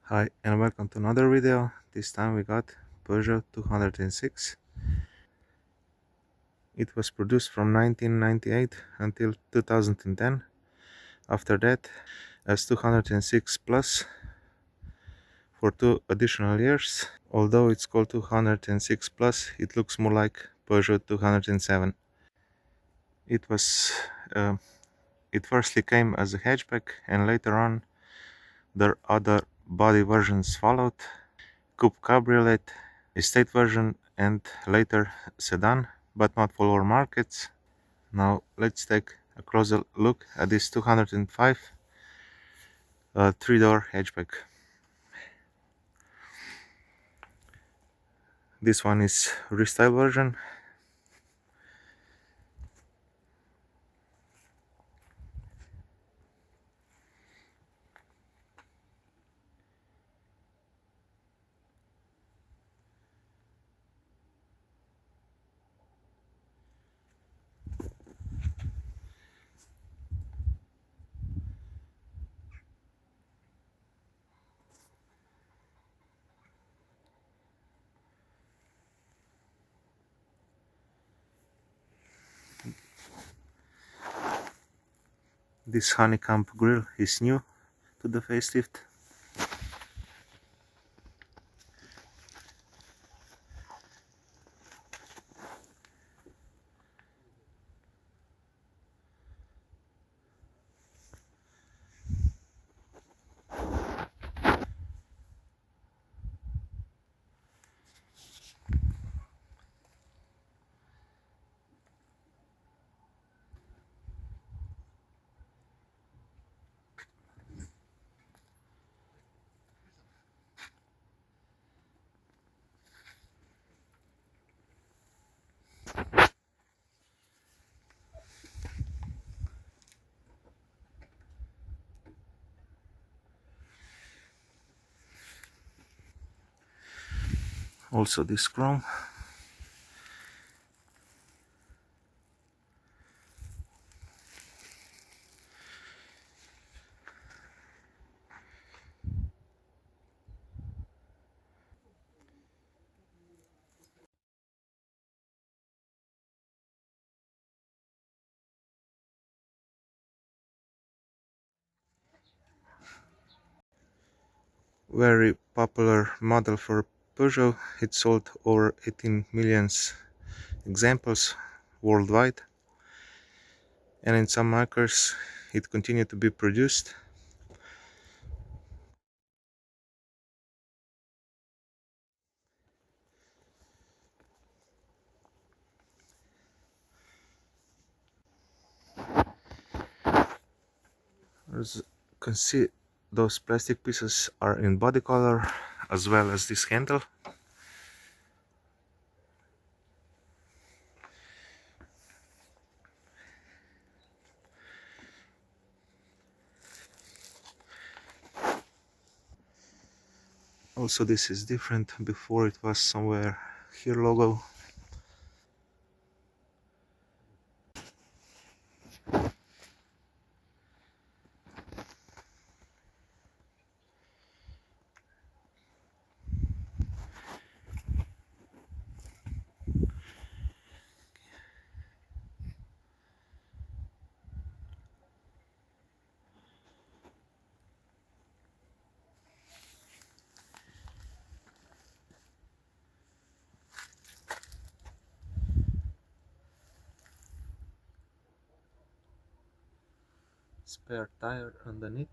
Hi and welcome to another video. This time we got Peugeot 206. It was produced from 1998 until 2010. After that, as 206 plus for 2 additional years. Although it's called 206 plus, it looks more like Peugeot 207. It was it firstly came as a hatchback, and later on the other body versions followed: coupe cabriolet, estate version, and later sedan, but not for all markets. Now let's take a closer look at this 205 three-door hatchback. This one is restyle version. This honeycomb grille is new to the facelift. Also this chrome. Very popular model for Peugeot. It sold over 18 million examples worldwide, and in some markets it continued to be produced. As you can see, those plastic pieces are in body color, as well as this handle. Also, this is different. Before it was somewhere here logo. Spare tire underneath.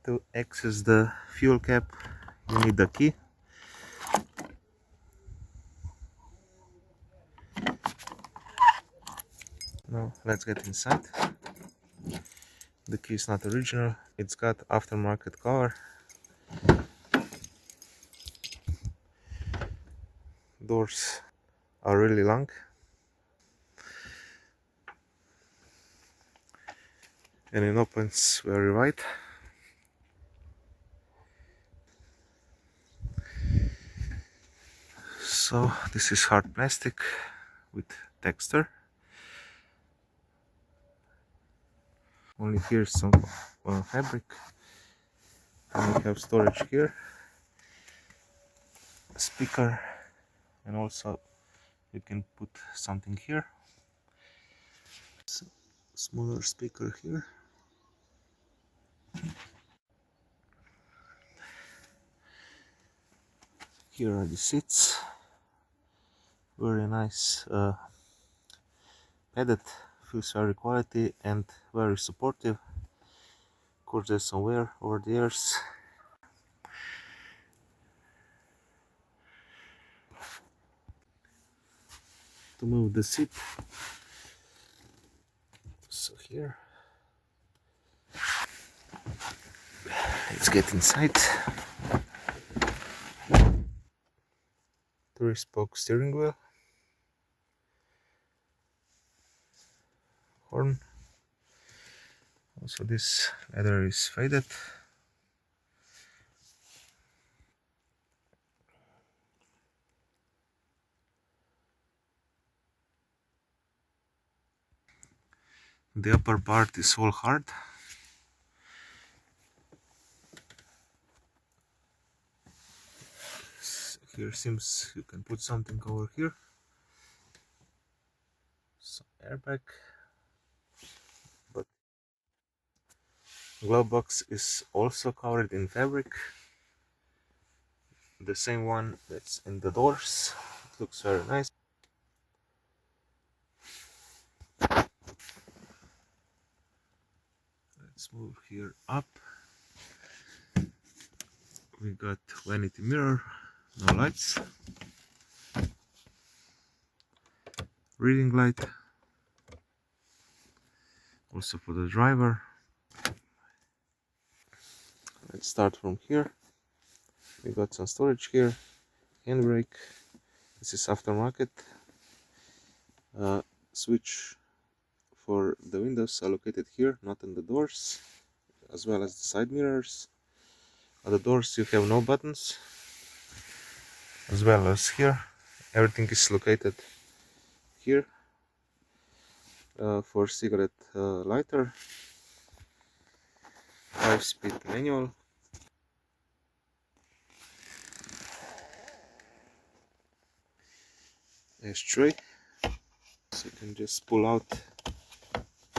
To access the fuel cap, you need the key. Now let's get inside. The key is not original, it's got aftermarket cover. Doors are really long. And it opens very wide. So this is hard plastic with texture. Only here is some fabric. And we have storage here, a speaker, and also you can put something here. So, smaller speaker here. Here are the seats. Very nice, padded, feels very quality and very supportive. Of course, there's some wear over the years. To move the seat, so here, let's get inside. 3-spoke steering wheel, horn. Also this leather is faded. The upper part is all hard. Here seems you can put something over here. Some airbag. But glove box is also covered in fabric. The same one that's in the doors. It looks very nice. Let's move here up. We got vanity mirror, no lights. Reading light. Also for the driver. Let's start from here. We got some storage here. Handbrake. This is aftermarket. Switch for the windows are located here, not on the doors, as well as the side mirrors. On the doors you have no buttons, as well as here. Everything is located here. For cigarette lighter, 5-speed manual. Ashtray, so you can just pull out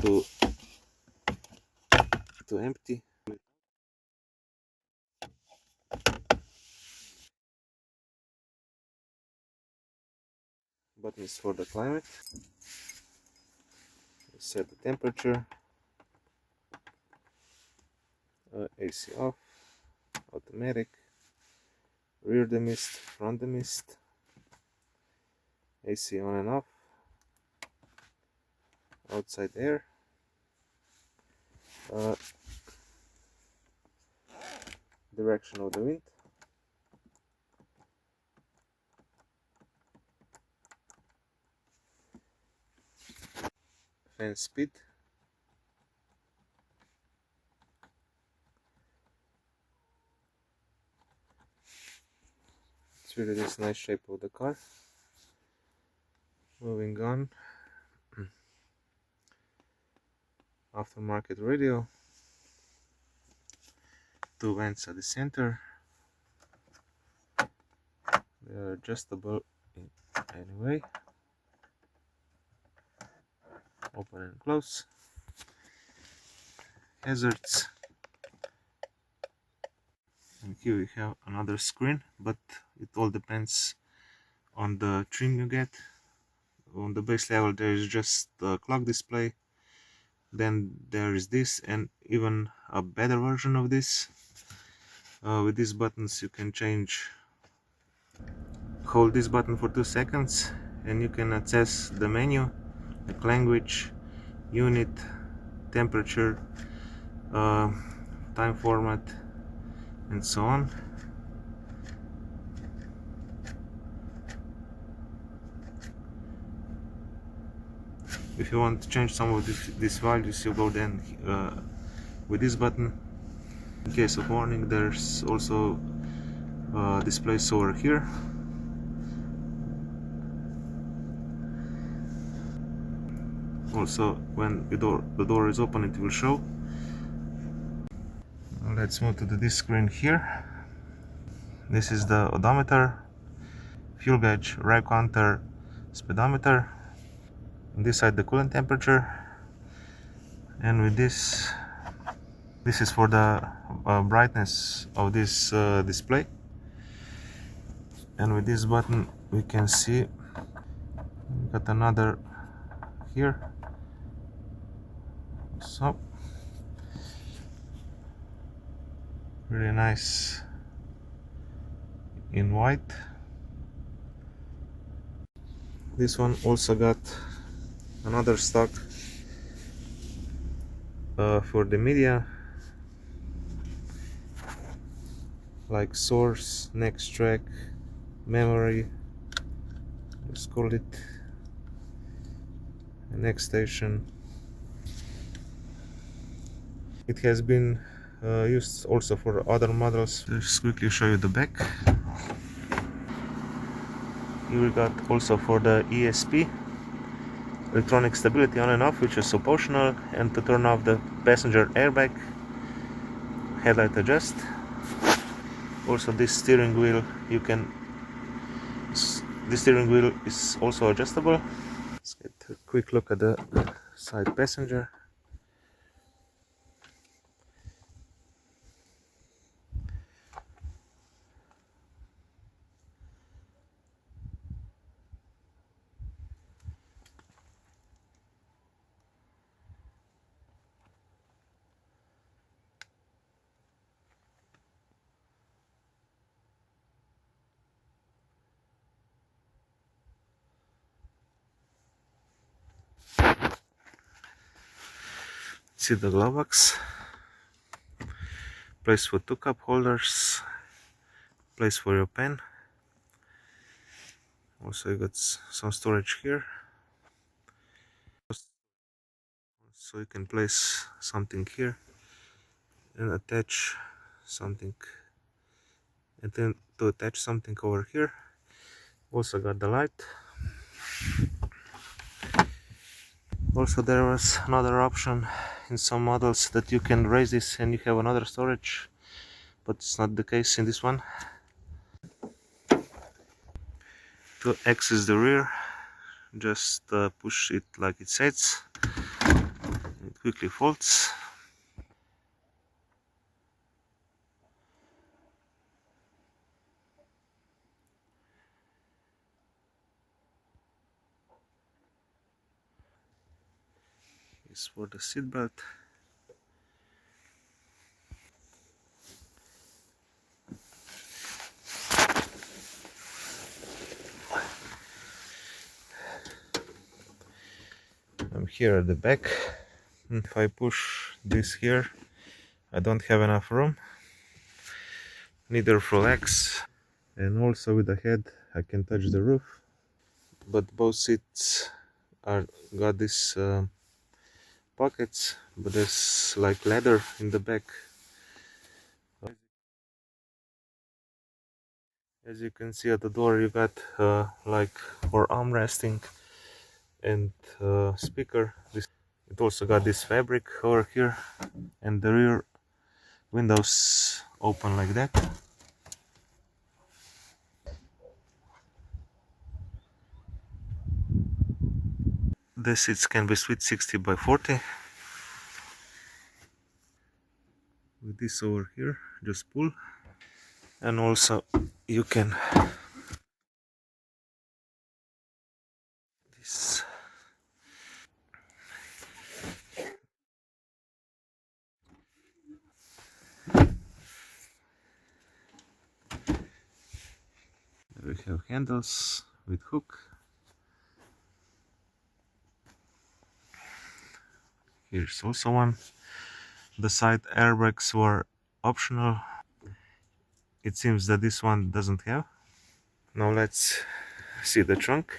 to empty. Buttons for the climate. Set the temperature. AC off, automatic, rear demist, front demist, AC on and off, outside air, direction of the wind, fan speed, it's really this nice shape of the car. Moving on, aftermarket radio, 2 vents at the center, they are adjustable in any way, open and close, hazards, and here we have another screen, but it all depends on the trim you get. On the base level there is just the clock display, then there is this, and even a better version of this. With these buttons you can change. Hold this button for 2 seconds and you can access the menu, like language, unit, temperature, time format, and so on. If you want to change some of these values, you go then with this button. In case of warning, there's also displays over here. Also, when the door is open, it will show. Let's move to this screen here. This is the odometer, fuel gauge, ride counter, speedometer. On this side the coolant temperature, and with this is for the brightness of this display. And with this button we can see we got another here, so really nice in white. This one also got another stock for the media, like source, next track, memory, let's call it, next station. It has been used also for other models. Let's quickly show you the back. Here we got also for the ESP, electronic stability on and off, which is optional, and to turn off the passenger airbag, headlight adjust. Also this steering wheel, this steering wheel is also adjustable. Let's get a quick look at the side passenger. See the glove box, place for 2 cup holders, place for your pen. Also you got some storage here, so you can place something here and attach something, and then to attach something over here. Also got the light. Also there was another option in some models that you can raise this and you have another storage, but it's not the case in this one. To access the rear, just push it like it says. It quickly folds. Is for the seat belt. I'm here at the back. If I push this here, I don't have enough room, neither for legs, and also with the head I can touch the roof. But both seats are got this pockets, but there's like leather in the back. As you can see at the door, you got like for armresting and speaker. It also got this fabric over here, and the rear windows open like that. The seats can be split 60 by 40. With this over here, just pull, and also you can this. We have handles with hook. Here's also one. The side airbags were optional. It seems that this one doesn't have. Now let's see the trunk.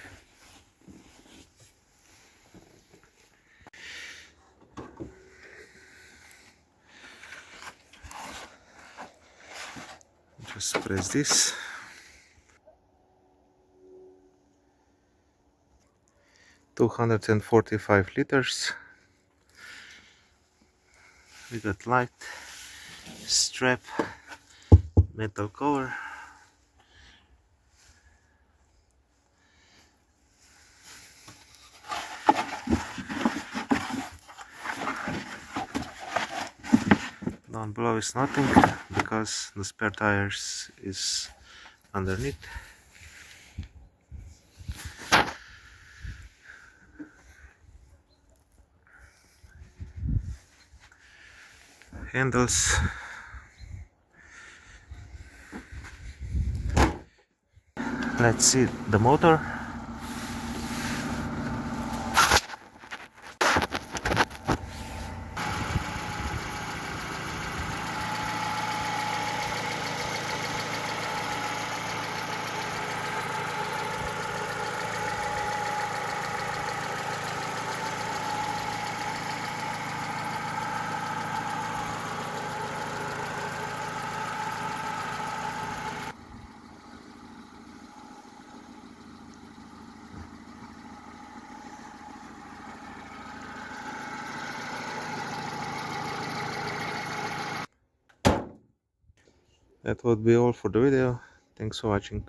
Just press this. $245. We got light, strap, metal cover. Down below is nothing because the spare tires is underneath. Handles. Let's see the motor. That would be all for the video. Thanks for watching.